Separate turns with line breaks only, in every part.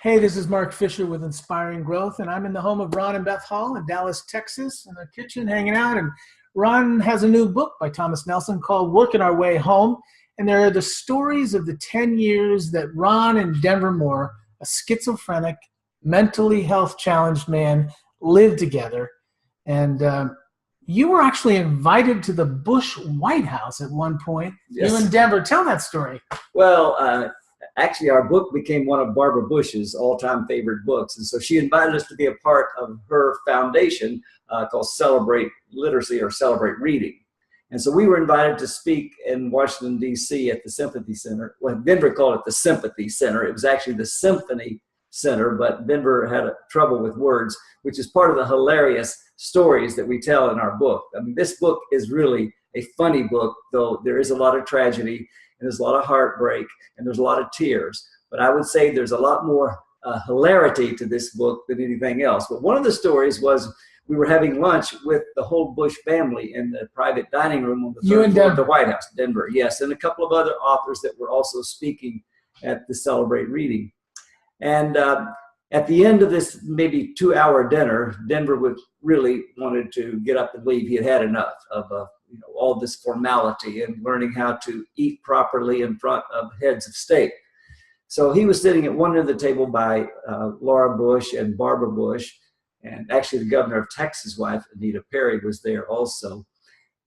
Hey, this is Mark Fisher with Inspiring Growth, and I'm in the home of Ron and Beth Hall in Dallas, Texas, in the kitchen hanging out. And Ron has a new book by Thomas Nelson called Working Our Way Home. And there are the stories of the 10 years that Ron and Denver Moore, a schizophrenic, mentally health challenged man, lived together. And you were actually invited to the Bush White House at one point.
Yes.
You and Denver, tell that story.
Well, actually, our book became one of Barbara Bush's all-time favorite books. And so she invited us to be a part of her foundation called Celebrate Literacy or Celebrate Reading. And so we were invited to speak in Washington, D.C. at the Sympathy Center. Well, Denver called it the Sympathy Center. It was actually the Symphony Center, but Denver had trouble with words, which is part of the hilarious stories that we tell in our book. I mean, this book is really a funny book, though there is a lot of tragedy, and there's a lot of heartbreak, and there's a lot of tears. But I would say there's a lot more hilarity to this book than anything else. But one of the stories was we were having lunch with the whole Bush family in the private dining room on the third floor of the White House, Denver, yes, and a couple of other authors that were also speaking at the Celebrate Reading. And at the end of this maybe 2-hour dinner, Denver really wanted to get up and leave. He had had enough of all this formality and learning how to eat properly in front of heads of state. So he was sitting at one end of the table by Laura Bush and Barbara Bush, and actually the governor of Texas' wife, Anita Perry, was there also.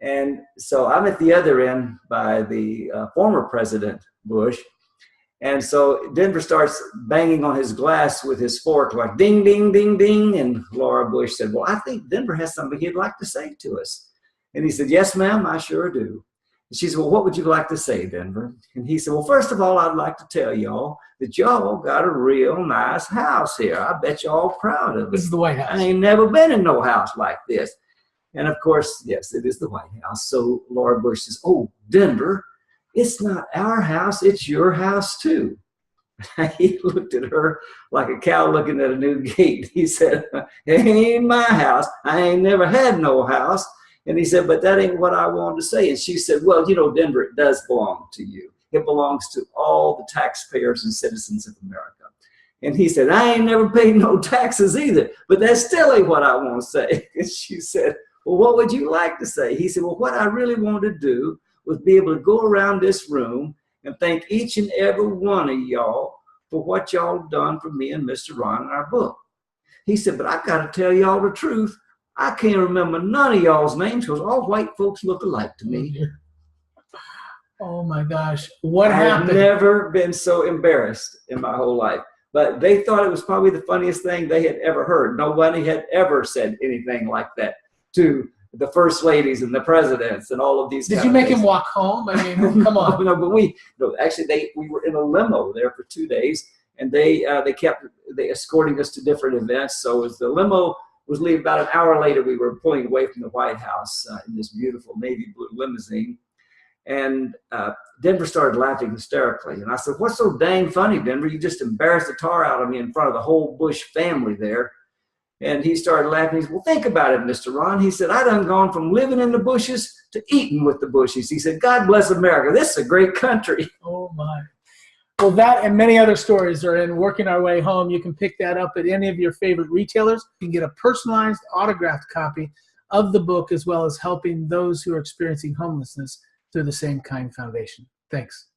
And so I'm at the other end by the former President Bush. And so Denver starts banging on his glass with his fork, like ding, ding, ding, ding. And Laura Bush said, well, I think Denver has something he'd like to say to us. And he said, yes, ma'am, I sure do. And she said, well, what would you like to say, Denver? And he said, well, first of all, I'd like to tell y'all that y'all got a real nice house here. I bet y'all proud of it.
This is the White House.
I ain't never been in no house like this. And of course, yes, it is the White House. So Laura Bush says, oh, Denver, it's not our house, it's your house too. He looked at her like a cow looking at a new gate. He said, it ain't my house. I ain't never had no house. And he said, but that ain't what I wanted to say. And she said, well, you know, Denver, it does belong to you. It belongs to all the taxpayers and citizens of America. And he said, I ain't never paid no taxes either, but that still ain't what I want to say. And she said, well, what would you like to say? He said, well, what I really want to do was be able to go around this room and thank each and every one of y'all for what y'all done for me and Mr. Ron in our book. He said, but I got to tell y'all the truth. I can't remember none of y'all's names because all white folks look alike to me.
Oh my gosh. What happened?
I've never been so embarrassed in my whole life. But they thought it was probably the funniest thing they had ever heard. Nobody had ever said anything like that to the first ladies and the presidents and all of these.
Did you make him walk home? I mean, come on.
No, but we were in a limo there for 2 days, and they kept escorting us to different events. So as the limo was leaving, about an hour later, we were pulling away from the White House in this beautiful navy blue limousine. And Denver started laughing hysterically. And I said, what's so dang funny, Denver? You just embarrassed the tar out of me in front of the whole Bush family there. And he started laughing. He said, well, think about it, Mr. Ron. He said, I done gone from living in the bushes to eating with the bushes. He said, God bless America. This is a great country.
Oh, my. Well, that and many other stories are in Working Our Way Home. You can pick that up at any of your favorite retailers. You can get a personalized, autographed copy of the book, as well as helping those who are experiencing homelessness through the Same Kind Foundation. Thanks.